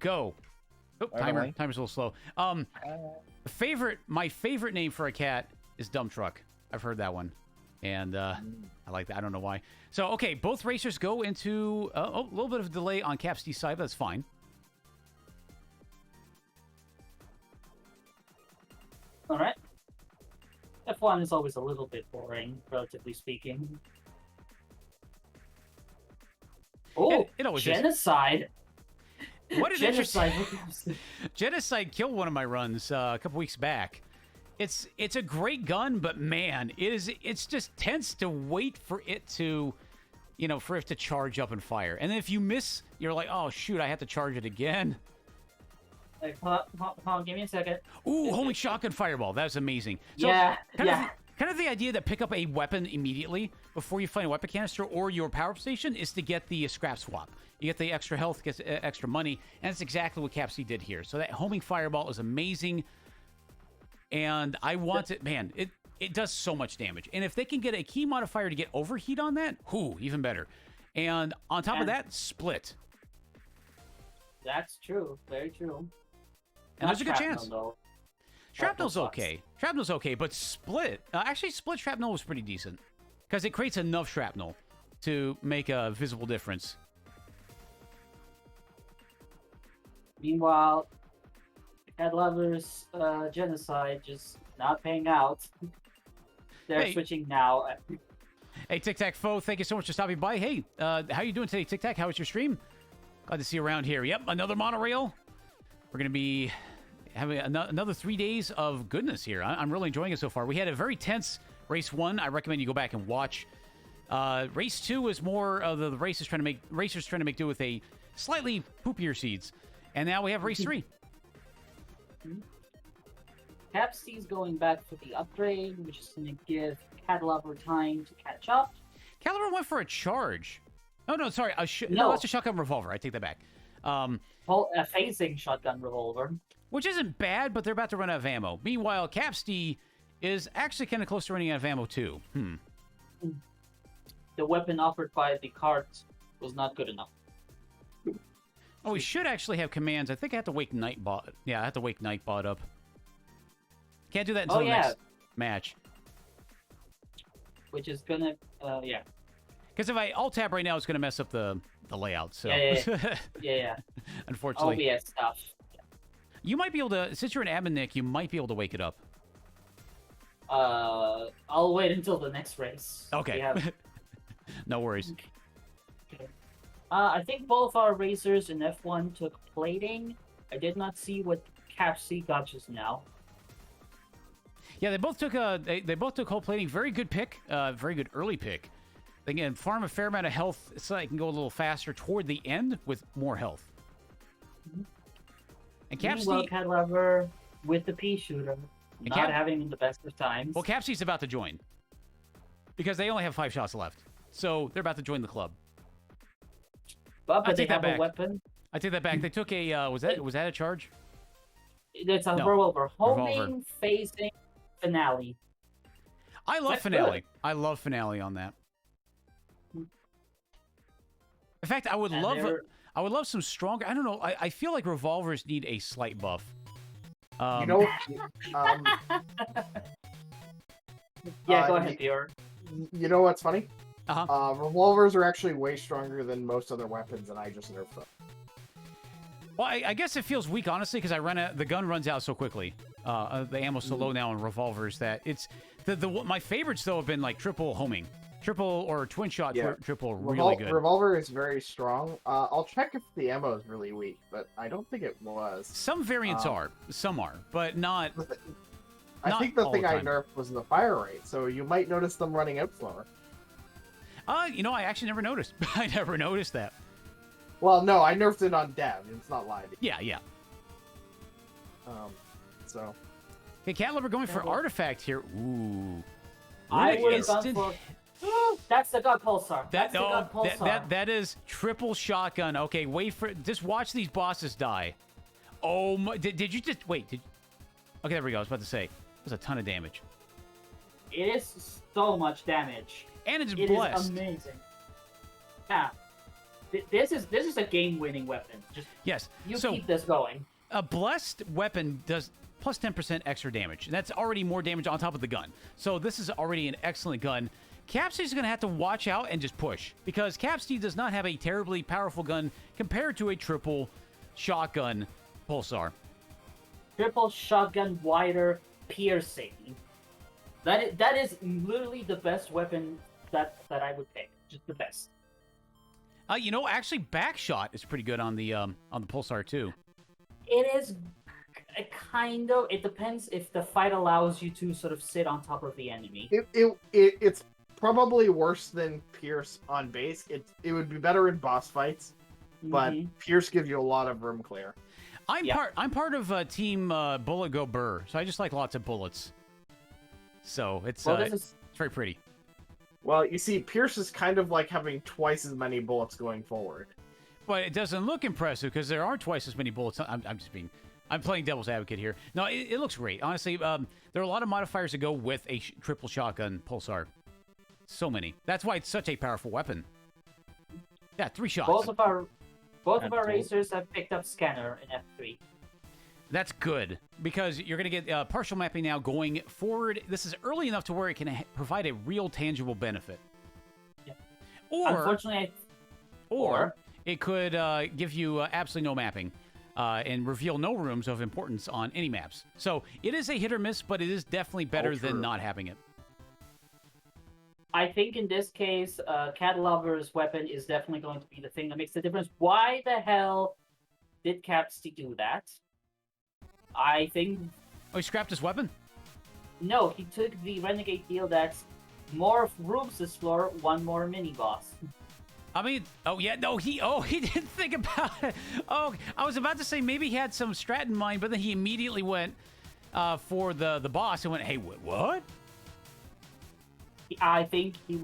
go. Oh, timer's a little slow. My favorite name for a cat is Dump Truck. I've heard that one. And I like that. I don't know why. So, okay, both racers go into a little bit of a delay on CapStee's side, but that's fine. All right. F1 is always a little bit boring, relatively speaking. Oh, it always genocide! Is. What an genocide! Genocide killed one of my runs a couple weeks back. It's a great gun, but man, it's just tense to wait for it to, for it to charge up and fire. And then if you miss, you're like, oh shoot, I have to charge it again. Like, hold on, give me a second. Ooh, homing shotgun fireball. That was amazing. So kind of the idea that pick up a weapon immediately before you find a weapon canister or your power-up station is to get the scrap swap. You get the extra health, get extra money, and that's exactly what CapStee did here. So that homing fireball is amazing, and I want it. Man, it does so much damage. And if they can get a key modifier to get overheat on that, even better. And on top of that, split. That's true. Very true. And there's a good chance. Though. Shrapnel's okay. Shrapnel's okay, but split... actually, split shrapnel was pretty decent. Because it creates enough shrapnel to make a visible difference. Meanwhile, CatLover's genocide just not paying out. They're switching now. Hey, Tic Tac Foe, thank you so much for stopping by. Hey, how you doing today, Tic Tac? How was your stream? Glad to see you around here. Yep, another monorail. We're going to be having another 3 days of goodness here. I'm really enjoying it so far. We had a very tense race 1. I recommend you go back and watch. Race 2 is more of the racers trying to make do with a slightly poopier seeds. And now we have race 3. CapStee's going back for the upgrade, which is going to give CatLover time to catch up. CatLover went for a charge. Oh, no, sorry. No, that's a shotgun revolver. I take that back. A phasing shotgun revolver. Which isn't bad, but they're about to run out of ammo. Meanwhile, CapStee is actually kind of close to running out of ammo, too. The weapon offered by the cart was not good enough. Oh, we should actually have commands. I think I have to wake Nightbot. Yeah, I have to wake Nightbot up. Can't do that until the next match. Which is gonna, Because if I alt-tab right now, it's going to mess up the layout, so... Yeah. Unfortunately. OBS stuff. You might be able to... Since you're an admin, Nick, you might be able to wake it up. I'll wait until the next race. Okay. No worries. Okay. I think both our racers in F1 took plating. I did not see what CapStee got just now. Yeah, they both took hull plating. Very good pick. Very good early pick. They can farm a fair amount of health so I can go a little faster toward the end with more health. And CapStee... CatLover with the pea shooter. Not having the best of times. Well, CapStee's about to join. Because they only have 5 shots left. So they're about to join the club. But they have a weapon. I take that back. They took a... was that a charge? It's a revolver. Homing, phasing, finale. I love finale. Good. I love finale on that. In fact, I would love some stronger... I don't know. I feel like revolvers need a slight buff. You know... yeah, go ahead, Pure. You know what's funny? Revolvers are actually way stronger than most other weapons, and I just nerfed them. Well, I guess it feels weak, honestly, because the gun runs out so quickly. The ammo's so low now on revolvers that it's... my favorites, though, have been, like, triple homing. Triple or twin shot triple really good. Revolver is very strong. I'll check if the ammo is really weak, but I don't think it was. Some variants are. Some are, but not... I think the thing I nerfed was the fire rate, so you might notice them running out slower. You know, I actually never noticed. I never noticed that. Well, no, I nerfed it on dev. It's not live. Yeah. So. Okay, CatLover going for artifact here. Ooh. I would have gone for... That's the gun pulsar. That is triple shotgun. Okay, wait for... Just watch these bosses die. Oh my... Did you just... Wait, Okay, there we go. I was about to say. There's a ton of damage. It is so much damage. And it's blessed. It is amazing. Yeah. this is a game-winning weapon. Just yes. You keep this going. A blessed weapon does plus 10% extra damage. That's already more damage on top of the gun. So this is already an excellent gun. CapStee is going to have to watch out and just push, because CapStee does not have a terribly powerful gun compared to a triple shotgun pulsar. Triple shotgun, wider, piercing. That is literally the best weapon that I would pick. Just the best. Actually, backshot is pretty good on the pulsar too. It is kind of. It depends if the fight allows you to sort of sit on top of the enemy. It's probably worse than Pierce on base. It would be better in boss fights, but Pierce gives you a lot of room clear. I'm part of Team Bullet Go Burr, so I just like lots of bullets. So it's very pretty. Well, you see, Pierce is kind of like having twice as many bullets going forward. But it doesn't look impressive because there are twice as many bullets. I'm playing devil's advocate here. No, it looks great. Honestly, there are a lot of modifiers to go with a triple shotgun pulsar. So many. That's why it's such a powerful weapon. Yeah, 3 shots. Both of our racers have picked up scanner in F3. That's good, because you're going to get partial mapping now going forward. This is early enough to where it can provide a real tangible benefit. Yeah. Or, unfortunately, or it could give you absolutely no mapping and reveal no rooms of importance on any maps. So it is a hit or miss, but it is definitely better than not having it. I think in this case, CatLover's weapon is definitely going to be the thing that makes the difference. Why the hell did CapStee do that? I think... Oh, he scrapped his weapon? No, he took the Renegade deal that's more rooms to explore, one more mini-boss. I mean, he didn't think about it. Oh, I was about to say maybe he had some strat in mind, but then he immediately went for the boss and went, hey, what? I think he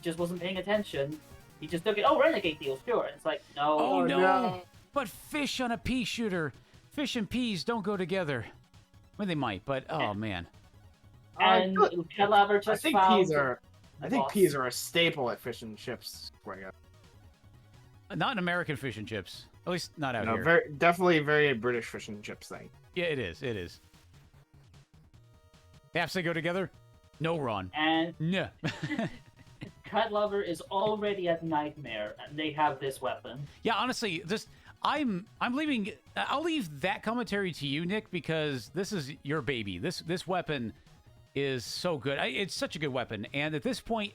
just wasn't paying attention. He just took it. Oh, Renegade deal, sure. It's like, no. Oh, no. But fish on a pea shooter. Fish and peas don't go together. Well, they might, but oh man. And CatLover just found. I think peas are a staple at fish and chips. Not an American fish and chips. At least not out here. Definitely very British fish and chips thing. Yeah, it is. It is. They have to go together. No, Ron. And no. CatLover is already at Nightmare, and they have this weapon. Yeah, honestly, I'm leaving. I'll leave that commentary to you, Nick, because this is your baby. This weapon is so good. It's such a good weapon, and at this point,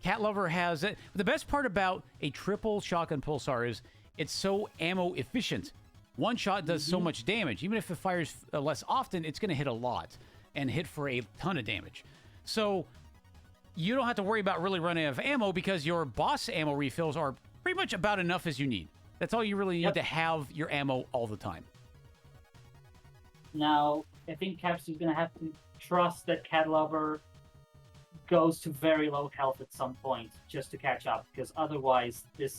CatLover has it. The best part about a triple shotgun pulsar is it's so ammo efficient. One shot does so much damage. Even if it fires less often, it's going to hit a lot and hit for a ton of damage. So you don't have to worry about really running out of ammo because your boss ammo refills are pretty much about enough as you need. That's all you really need to have your ammo all the time. Now, I think CapStee's going to have to trust that CatLover goes to very low health at some point just to catch up, because otherwise the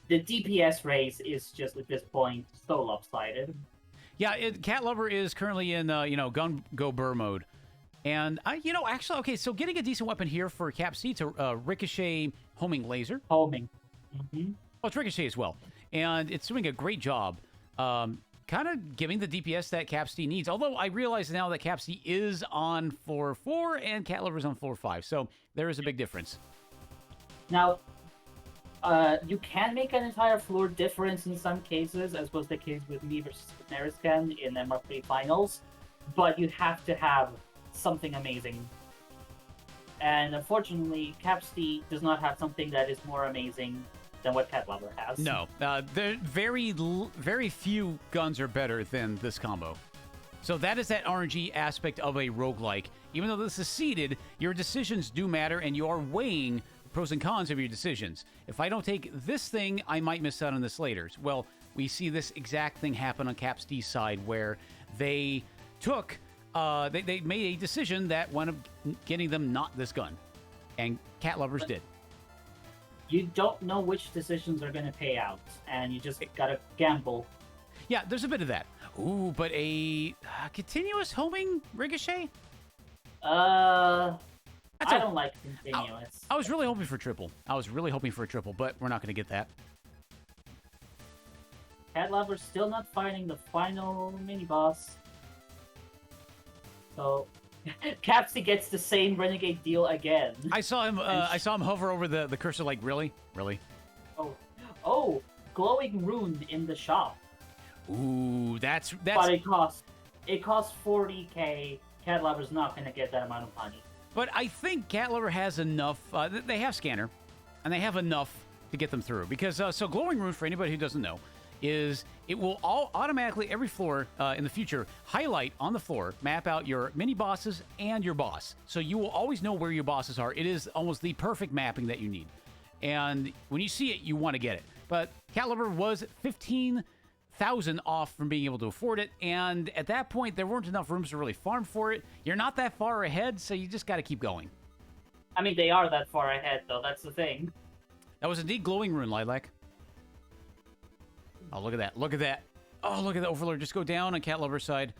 DPS race is just at this point so lopsided. Yeah, CatLover is currently in gun go burr mode. And actually, okay, so getting a decent weapon here for CapStee, it's a ricochet homing laser. Homing. Oh, it's ricochet as well. And it's doing a great job kind of giving the DPS that CapStee needs. Although I realize now that CapStee is on floor 4 and CatLover's on floor 5. So there is a big difference. Now, you can make an entire floor difference in some cases, as was the case with me versus Neriscan in MR3 finals. But you have to have something amazing. And unfortunately, CapStee does not have something that is more amazing than what CatLover has. No, there very few guns are better than this combo. So that is that RNG aspect of a roguelike. Even though this is seeded, your decisions do matter, and you are weighing the pros and cons of your decisions. If I don't take this thing, I might miss out on this later. Well, we see this exact thing happen on CapStee's side, where they took, they made a decision that wound up getting them not this gun, and CatLover's did. You don't know which decisions are going to pay out, and you just gotta gamble. Yeah, there's a bit of that. Ooh, but a continuous homing ricochet? I I don't like continuous. I was really hoping for triple. But we're not going to get that. CatLover's still not fighting the final mini-boss. So, CapStee gets the same Renegade deal again. I saw him hover over the cursor like, really? Oh, glowing rune in the shop. Ooh, that's... But it costs 40k. CatLover's not going to get that amount of money. But I think CatLover has enough. They have scanner, and they have enough to get them through. Because so glowing rune, for anybody who doesn't know, is it will automatically every floor in the future highlight on the floor, map out your mini bosses and your boss. So you will always know where your bosses are. It is almost the perfect mapping that you need. And when you see it, you want to get it. But CatLover was 15,000 off from being able to afford it, and at that point there weren't enough rooms to really farm for it. You're not that far ahead, so you just got to keep going. I mean, they are that far ahead, though. That's the thing. That was indeed glowing rune, Lilac. Oh, look at that! Look at that! Oh, look at the Overlord just go down on CatLover's side.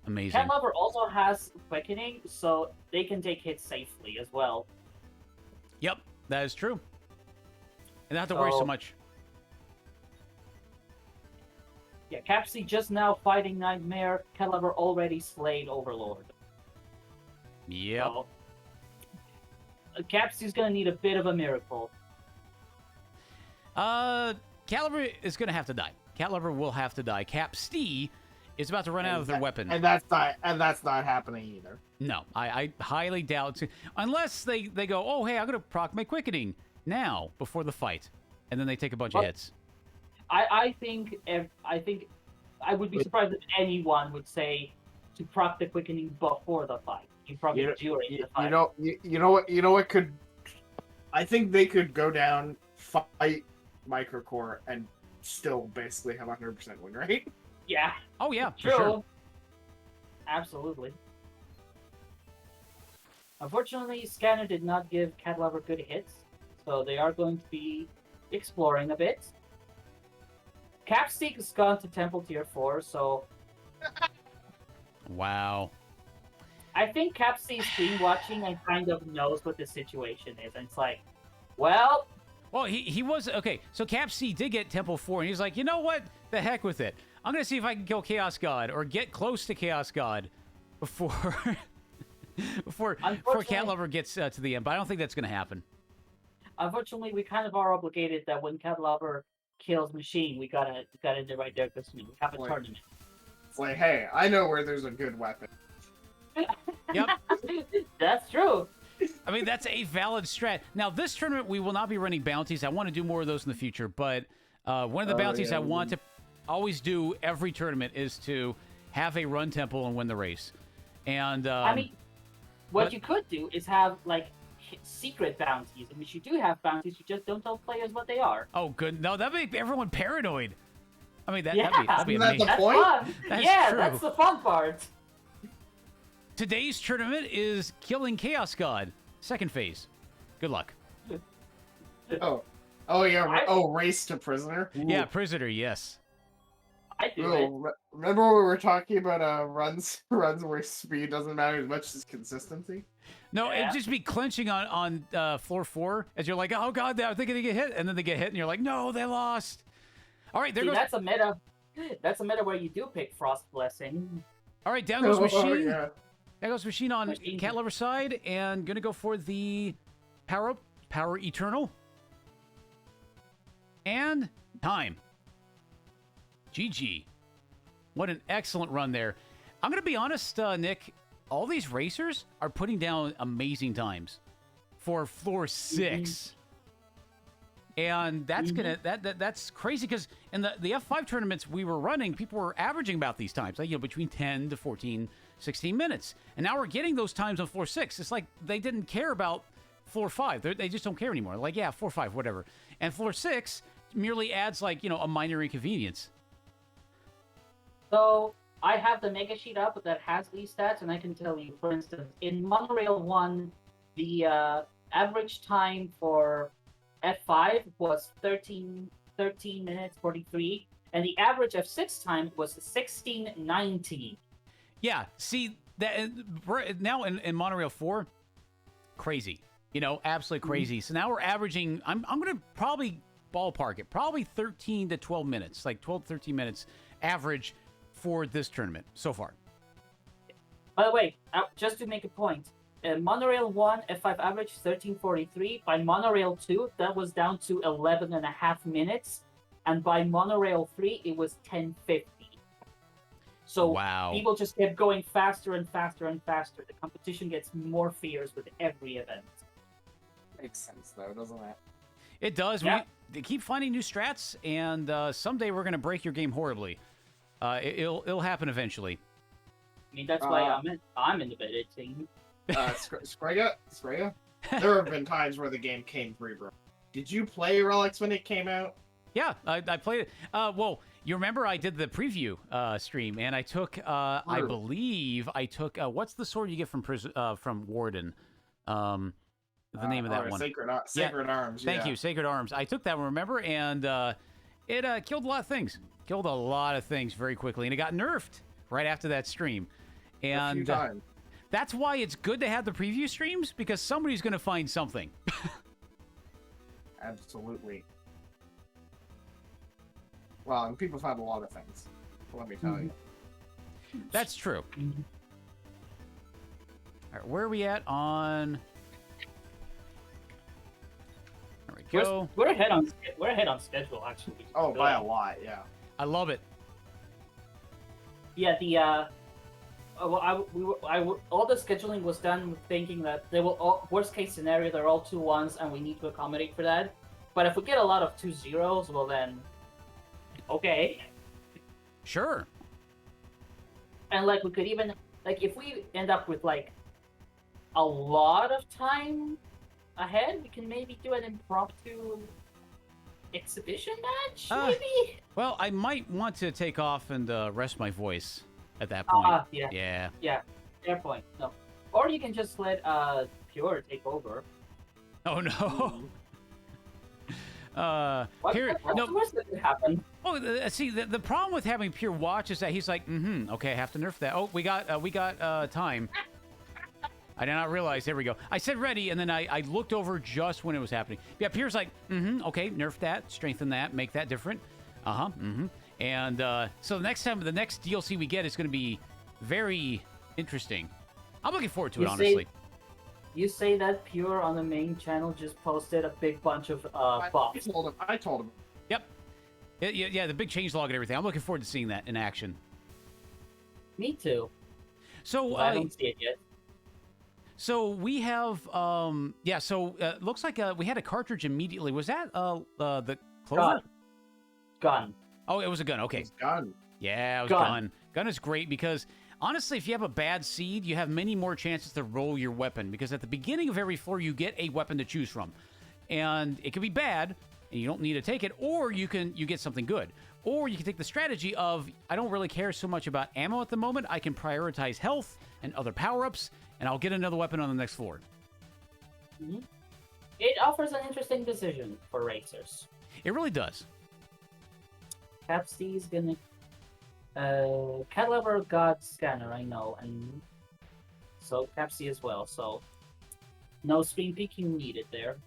Amazing. CatLover also has quickening, so they can take hits safely as well. Yep, that is true. And not have to worry so much. Yeah, CapStee just now fighting Nightmare. CatLover already slayed Overlord. Yep. So, CapStee's gonna need a bit of a miracle. CatLover is gonna have to die. CatLover will have to die. CapStee is about to run out of their weapon. And that's not happening either. No, I highly doubt it. Unless they go, oh hey, I'm gonna proc my quickening now before the fight. And then they take a bunch of hits. I think I would be surprised if anyone would say to proc the quickening before the fight. You proc it during the fight. You know what could. I think they could go down, fight Microcore, and still basically have 100% win rate. Yeah. Oh yeah, true. For sure. Absolutely. Unfortunately, Scanner did not give CatLover good hits, so they are going to be exploring a bit. CapStee has gone to Temple Tier 4, so... Wow. I think CapStee's stream watching and kind of knows what the situation is, and it's like, well... Well, he was... Okay, so CapStee did get Temple 4, and he's like, you know what? The heck with it. I'm going to see if I can kill Chaos God, or get close to Chaos God before... before CatLover gets to the end, but I don't think that's going to happen. Unfortunately, we kind of are obligated that when CatLover kills Machine, we gotta end it right there because we have a tournament. It's like, hey, I know where there's a good weapon. Yep. That's true. I mean, that's a valid strat. Now, this tournament, we will not be running bounties. I want to do more of those in the future, but one of the bounties I want to always do every tournament is to have a run temple and win the race. And I mean, what you could do is have, like, secret bounties, in which you do have bounties, you just don't tell players what they are. Oh, good. No, that'd make everyone paranoid. I mean, that'd be Isn't that amazing. the point? Fun. That's true. That's the fun part. Today's tournament is killing Chaos God. Second phase. Good luck. Oh yeah. Race to prisoner. Ooh. Yeah, prisoner. Yes. I do it. Remember when we were talking about runs where speed doesn't matter as much as consistency? No, it'd just be clenching on floor 4 as you're like, oh god, they're going to get hit, and then they get hit, and you're like, no, they lost. All right, there goes. That's a meta. That's a meta where you do pick Frost Blessing. All right, down goes Machine. Yeah. There goes Machine on CatLover side, and gonna go for the power Eternal, and time. GG. What an excellent run there. I'm gonna be honest, Nick. All these racers are putting down amazing times for floor 6. And that's that's crazy because in the F5 tournaments we were running, people were averaging about these times, like, between 10 to 14, 16 minutes. And now we're getting those times on floor 6. It's like they didn't care about floor 5. They just don't care anymore. Like, yeah, 4, 5, whatever. And floor 6 merely adds, like, a minor inconvenience. So I have the mega sheet up that has these stats, and I can tell you, for instance, in Monorail 1, the average time for F5 was 13 minutes 43, and the average F6 time was 16:19. Yeah, see that now in Monorail 4, crazy. You know, absolutely crazy. So now we're averaging, I'm going to probably ballpark it, probably 13 to 12 minutes, like 12, 13 minutes average for this tournament so far. By the way, just to make a point, Monorail 1 F5 average 13:43. By Monorail 2, that was down to 11.5 minutes. And by Monorail 3, it was 10:50. So wow. People just kept going faster and faster and faster. The competition gets more fierce with every event. Makes sense, though, doesn't it? It does. Yeah. They keep finding new strats, and someday we're going to break your game horribly. It'll happen eventually. I mean, that's why I'm in the beta team. Squega? There have been times where the game came pre-broken. Did you play Relics when it came out? Yeah, I played it. Well, you remember I did the preview stream, and I took, I believe I took, what's the sword you get from Warden? The name of that one. Sacred Arms. Thank you, Sacred Arms. I took that one, remember? And it killed a lot of things. Killed a lot of things very quickly, and it got nerfed right after that stream. And a few times. That's why it's good to have the preview streams, because somebody's going to find something. Absolutely. Well, and people find a lot of things. Let me tell you. That's true. All right, where are we at on? There we go. We're ahead on schedule, actually. Oh, by a lot, yeah. I love it. Yeah, all the scheduling was done with thinking that they will worst case scenario they're all 2-1s and we need to accommodate for that. But if we get a lot of 2-0s, well then, okay. Sure. And like we could even if we end up with like a lot of time ahead, we can maybe do an impromptu exhibition match, maybe? Well, I might want to take off and rest my voice at that point. Yeah. Fair point. No. Or you can just let Pure take over. Oh, no. What's the worst that could happen? Oh, see, the problem with having Pure watch is that he's like, okay, I have to nerf that. Oh, we got time. I did not realize. There we go. I said ready, and then I looked over just when it was happening. Yeah, Pierre's like, okay, nerf that, strengthen that, make that different. And so the next DLC we get is going to be very interesting. I'm looking forward to it, honestly. You say that Pure on the main channel just posted a big bunch of buffs. I told him. Yep. Yeah, the big changelog and everything. I'm looking forward to seeing that in action. Me too. So I don't see it yet. So we have, looks like we had a cartridge immediately. Was that the Clover? Gun. Oh, it was a gun. Okay. It was gun. Yeah, it was gun. Gun is great because, honestly, if you have a bad seed, you have many more chances to roll your weapon because at the beginning of every floor, you get a weapon to choose from. And it can be bad, and you don't need to take it, or you get something good. Or you can take the strategy of, I don't really care so much about ammo at the moment. I can prioritize health and other power-ups, and I'll get another weapon on the next floor. Mm-hmm. It offers an interesting decision for racers. It really does. CapStee is gonna... CatLover got Scanner, I know, and so CapStee as well, so no screen peeking needed there.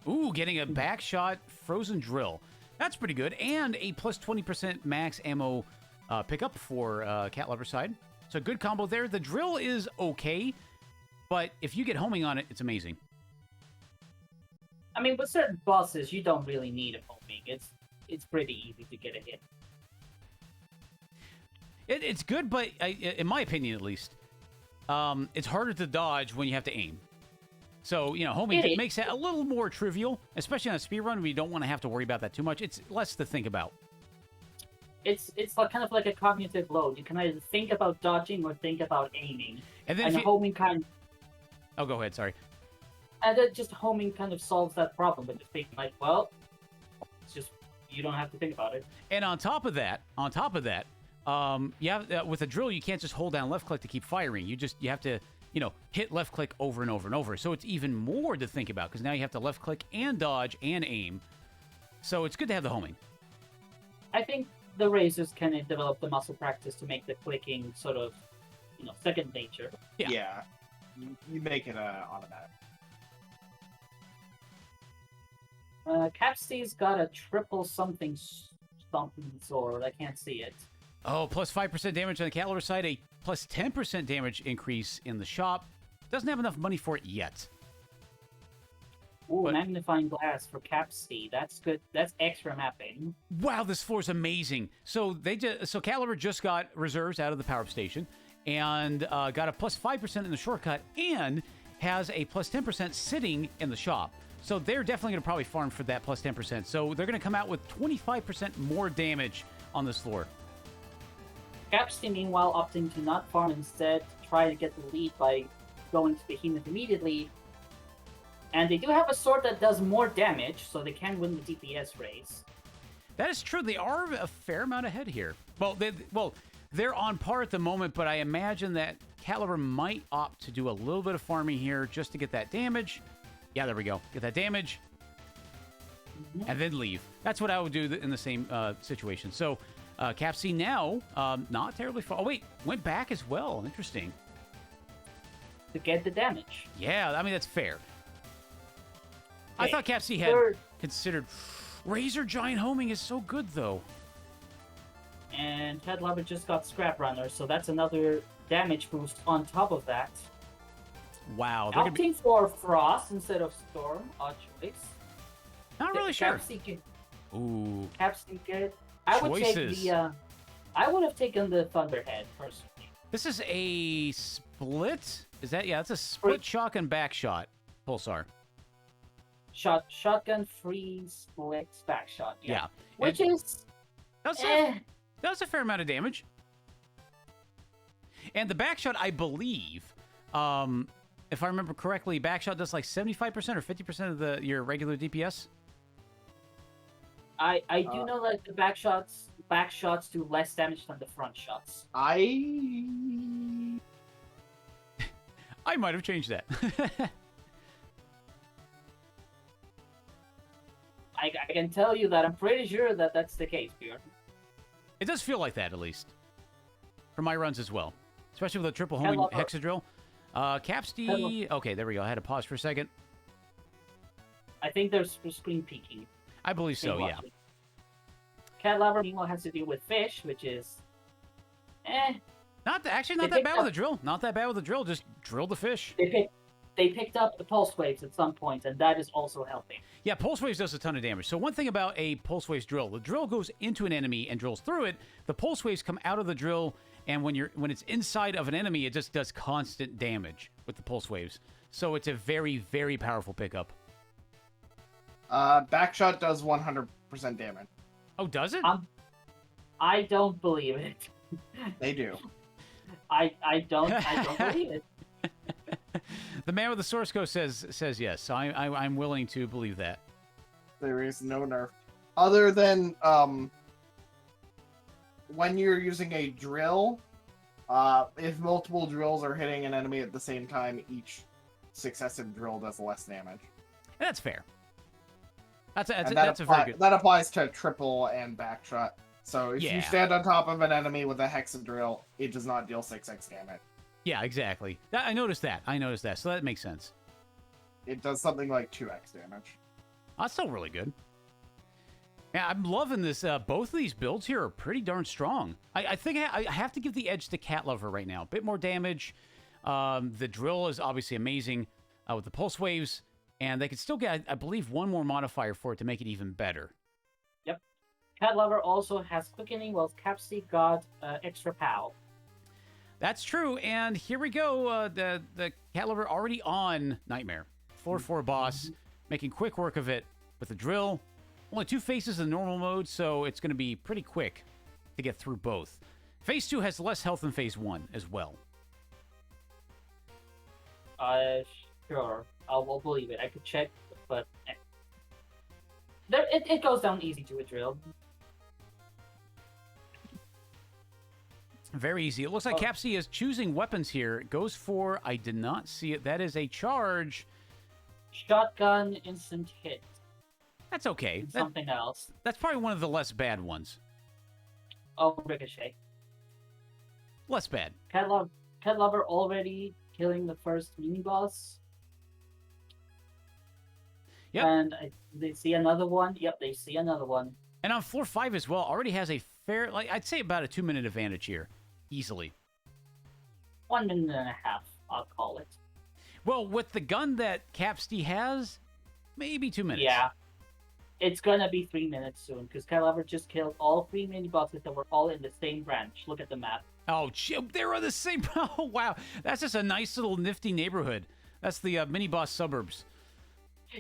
Ooh, getting a backshot frozen drill. That's pretty good. And a plus 20% max ammo pickup for CatLover side. So good combo there. The drill is okay, but if you get homing on it, it's amazing. I mean, with certain bosses, you don't really need a homing. It's pretty easy to get a hit. It's good, but in my opinion at least, it's harder to dodge when you have to aim. So, homing makes it a little more trivial, especially on a speedrun where you don't want to have to worry about that too much. It's less to think about. It's like, kind of like a cognitive load. You can either think about dodging or think about aiming. And then homing kind... Oh, go ahead, sorry. And then just homing kind of solves that problem, but just being like, well, it's just, you don't have to think about it. And on top of that, with a drill, you can't just hold down left click to keep firing. You have to, hit left click over and over and over. So it's even more to think about because now you have to left click and dodge and aim. So it's good to have the homing. I think the racers can develop the muscle practice to make the clicking sort of, second nature. Yeah. You make it automatic. CapStee's got a triple something sword. I can't see it. Oh, plus 5% damage on the CatLover side, a plus 10% damage increase in the shop. Doesn't have enough money for it yet. Ooh, But- magnifying glass for CapStee. That's good. That's extra mapping. Wow, this floor is amazing. So CatLover just got reserves out of the power-up station and got a plus 5% in the shortcut and has a plus 10% sitting in the shop. So they're definitely going to probably farm for that plus 10%. So they're going to come out with 25% more damage on this floor. CapStee, meanwhile, opting to not farm, instead try to get the lead by going to Behemoth immediately. And they do have a sword that does more damage, so they can win the DPS race. That is true. They are a fair amount ahead here. Well, they're on par at the moment, but I imagine that CatLover might opt to do a little bit of farming here just to get that damage. Yeah, there we go. Get that damage. And then leave. That's what I would do in the same situation. So, CapStee now, not terribly far. Oh, wait. Went back as well. Interesting. To get the damage. Yeah, I mean, that's fair. I Okay, thought CapStee had third- considered... Razor Giant Homing is so good, though. And CatLover just got Scrap Runner, so that's another damage boost on top of that. Wow. They're gonna be... Opting for Frost instead of Storm, odd choice. Not really sure. CapStee can, Ooh. CapStee good. I would take Choices. the. I would have taken the Thunderhead personally. This is a split? Is that... Yeah, it's a split shotgun back shot. Pulsar. Shotgun free split back shot. Yeah. Which And is. That's a fair amount of damage. And the back shot, I believe, if I remember correctly, back shot does like 75% or 50% of your regular DPS. I do know that the back shots do less damage than the front shots. I might have changed that. I can tell you that I'm pretty sure that that's the case, Bjorn. It does feel like that, at least. For my runs as well. Especially with a triple homing CatLover. hexadrill. CapStee... Okay, there we go. I had to pause for a second. I think there's screen peeking. I believe so, yeah. CatLover, meanwhile, has to deal with fish, which is... Not They that bad picked with up- a drill. Not that bad with a drill. Just drill the fish. They picked up the pulse waves at some point, and that is also helping. Yeah, Pulse Waves does a ton of damage. So one thing about a Pulse Waves drill, the drill goes into an enemy and drills through it. The Pulse Waves come out of the drill, and when it's inside of an enemy, it just does constant damage with the Pulse Waves. So it's a very, very powerful pickup. backshot does 100% damage. Oh, does it? I don't believe it. They do. I don't believe it. The man with the source code says yes. So I'm willing to believe that. There is no nerf. Other than when you're using a drill, if multiple drills are hitting an enemy at the same time, each successive drill does less damage. That's fair. That's a very good. That applies to triple and backshot. So if Yeah. you stand on top of an enemy with a hexadrill, it does not deal 6x damage. Yeah, exactly. I noticed that. So that makes sense. It does something like 2x damage. That's still really good. Yeah, I'm loving this. Both of these builds here are pretty darn strong. I think I have to give the edge to CatLover right now. A bit more damage. The drill is obviously amazing with the pulse waves, and they could still get, I believe, one more modifier for it to make it even better. Yep. CatLover also has quickening, while CapStee got extra POW. That's true, and here we go. The CatLover already on Nightmare. 4-4 boss, making quick work of it with the drill. Only 2 phases in normal mode, so it's going to be pretty quick to get through both. Phase 2 has less health than Phase 1 as well. Sure. I will believe it. I could check, but it goes down easy to a drill. Very easy. It looks like CapStee is choosing weapons here. It goes for, I did not see it. That is a charge. Shotgun instant hit. That's okay. Something else. That's probably one of the less bad ones. Oh, Ricochet. Less bad. CatLover already killing the first mini boss. Yep. And they see another one. Yep, they see another one. And on floor 5 as well, already has a fair, like I'd say about a 2-minute advantage here, easily. 1 minute and a half, I'll call it. Well, with the gun that CapStee has, maybe 2 minutes. Yeah. It's gonna be 3 minutes soon, because CatLover just killed all 3 mini bosses that were all in the same branch. Look at the map. Oh, they're on the same. Oh, wow. That's just a nice little nifty neighborhood. That's the mini boss suburbs.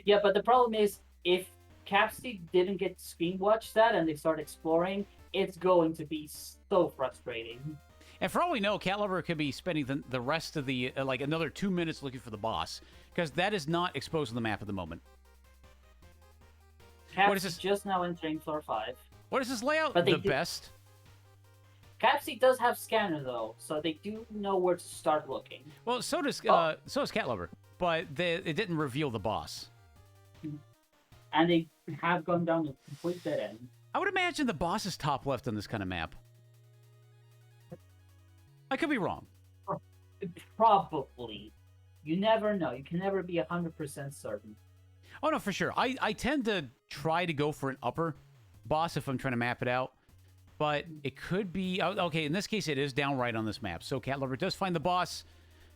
Yeah, but the problem is, if CapStee didn't get screen watch that and they start exploring, it's going to be so frustrating. And for all we know, CatLover could be spending the rest of the, like, another 2 minutes looking for the boss, because that is not exposed on the map at the moment. What is this? Just now entering floor 5. What is this layout? But the best? CapStee does have scanner, though, so they do know where to start looking. Well, so does CatLover, but it didn't reveal the boss. And they have gone down a complete dead end. I would imagine the boss is top left on this kind of map. I could be wrong. Probably. You never know. You can never be 100% certain. Oh, no, for sure. I tend to try to go for an upper boss if I'm trying to map it out. But it could be... Okay, in this case, it is down right on this map. So CatLover does find the boss.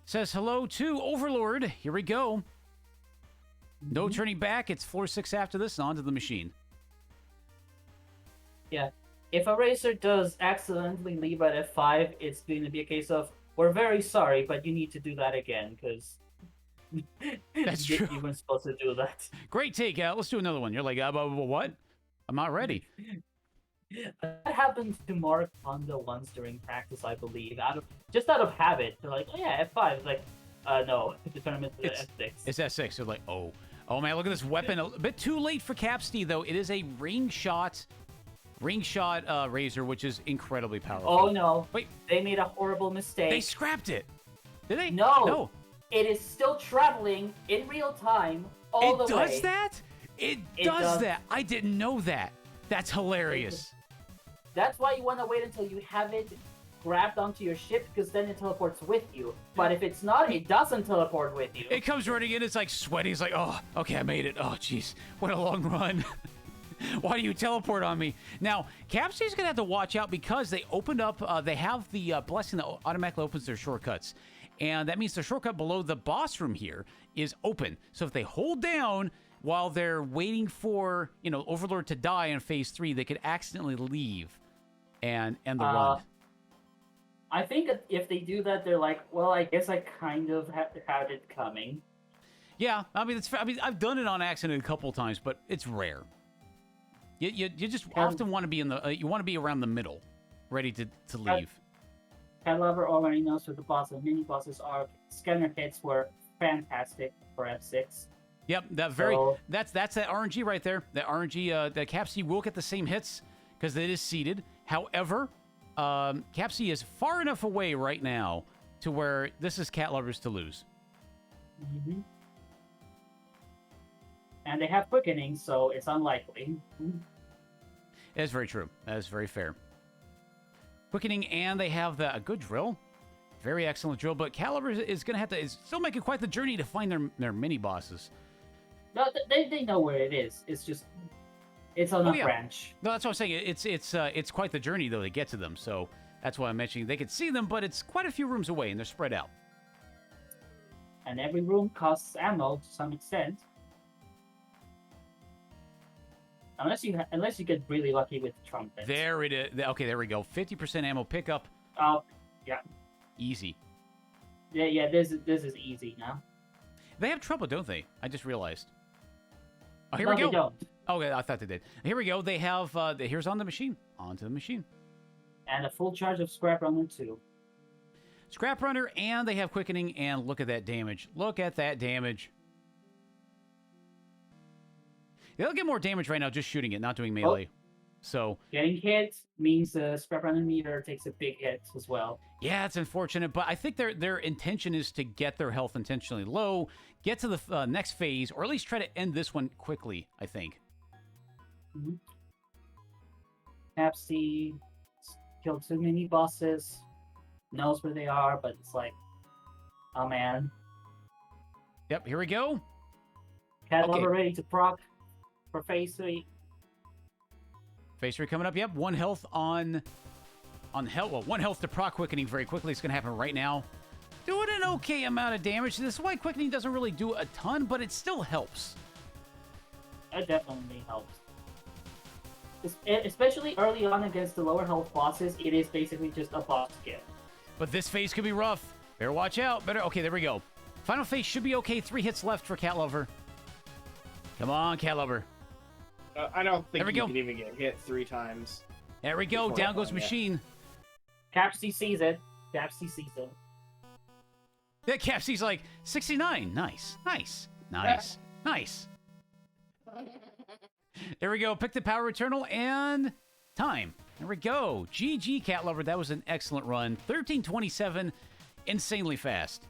Says hello to Overlord. Here we go. No turning back. It's floor 6 after this and onto the machine. Yeah. If a racer does accidentally leave at F5, it's going to be a case of, we're very sorry, but you need to do that again, because... That's true. You weren't supposed to do that. Great take. Let's do another one. You're like, what? I'm not ready. That happened to Mark Honda once during practice, I believe. Just out of habit. They're like, oh yeah, F5. It's like, no, the tournament's F6. It's F6. They're like, oh man, look at this weapon. A bit too late for CapStee, though. It is a ring shot razor, which is incredibly powerful. Oh no. Wait. They made a horrible mistake. They scrapped it. Did they? No. It is still traveling in real time all the way. It does that? It does that. I didn't know that. That's hilarious. That's why you want to wait until you have it grabbed onto your ship, because then it teleports with you. But if it's not, it doesn't teleport with you. It comes running in, it's like sweaty. It's like, oh, okay, I made it. Oh, jeez. What a long run. Why do you teleport on me? Now, CapStee's going to have to watch out because they opened up, they have the blessing that automatically opens their shortcuts. And that means the shortcut below the boss room here is open. So if they hold down while they're waiting for, Overlord to die in Phase 3, they could accidentally leave and end the run. I think if they do that, they're like, well, I guess I kind of had it coming. Yeah, I mean, I've done it on accident a couple times, but it's rare. You just often want to be you want to be around the middle, ready to leave. CatLover already knows what the boss and mini bosses are. Scanner hits were fantastic for F6. Yep, that's that RNG right there. That RNG, the CapStee will get the same hits because it is seeded. However, CapStee is far enough away right now to where this is CatLover's to lose. Mm-hmm. And they have quickening, so it's unlikely. That's very true. That is very fair. Quickening, and they have a good drill. Very excellent drill, but CatLover is going to have to still making quite the journey to find their mini bosses. No, they know where it is. It's just it's on a branch. No, that's what I'm saying. It's quite the journey though to get to them. So that's why I'm mentioning they could see them, but it's quite a few rooms away and they're spread out. And every room costs ammo to some extent. Unless you get really lucky with trumpets. There it is. Okay, there we go. 50% ammo pickup. Oh, yeah. Easy. Yeah. This is easy now. They have trumpet, don't they? I just realized. Oh, here no, we go. They don't. Okay, I thought they did. Here we go. They have. Here's on the machine. Onto the machine. And a full charge of Scrap Runner too. Scrap Runner, and they have quickening. And look at that damage. Look at that damage. They'll get more damage right now just shooting it, not doing melee. Oh. So getting hit means the Scrap Runner meter takes a big hit as well. Yeah, it's unfortunate, but I think their intention is to get their health intentionally low, get to the next phase, or at least try to end this one quickly, I think. Mm-hmm. CapStee killed too many bosses, knows where they are, but it's like, oh man. Yep, here we go. CatLover ready to proc for phase 3. Phase 3 coming up. Yep, 1 health on health. Well, 1 health to proc quickening very quickly. It's going to happen right now. Doing an okay amount of damage. This is why quickening doesn't really do a ton, but it still helps. It definitely helps. Especially early on against the lower health bosses, it is basically just a boss kill. But this phase could be rough. Better watch out. Okay, there we go. Final phase should be okay. 3 hits left for CatLover. Come on, CatLover. I don't think you can even get hit 3 times. There we go. Down goes machine. CapStee sees it. CapStee sees it. Yeah, CapStee's like 69. Nice. Nice. There we go. Pick the power returnal and time. There we go. GG, CatLover. That was an excellent run. 13:27. Insanely fast.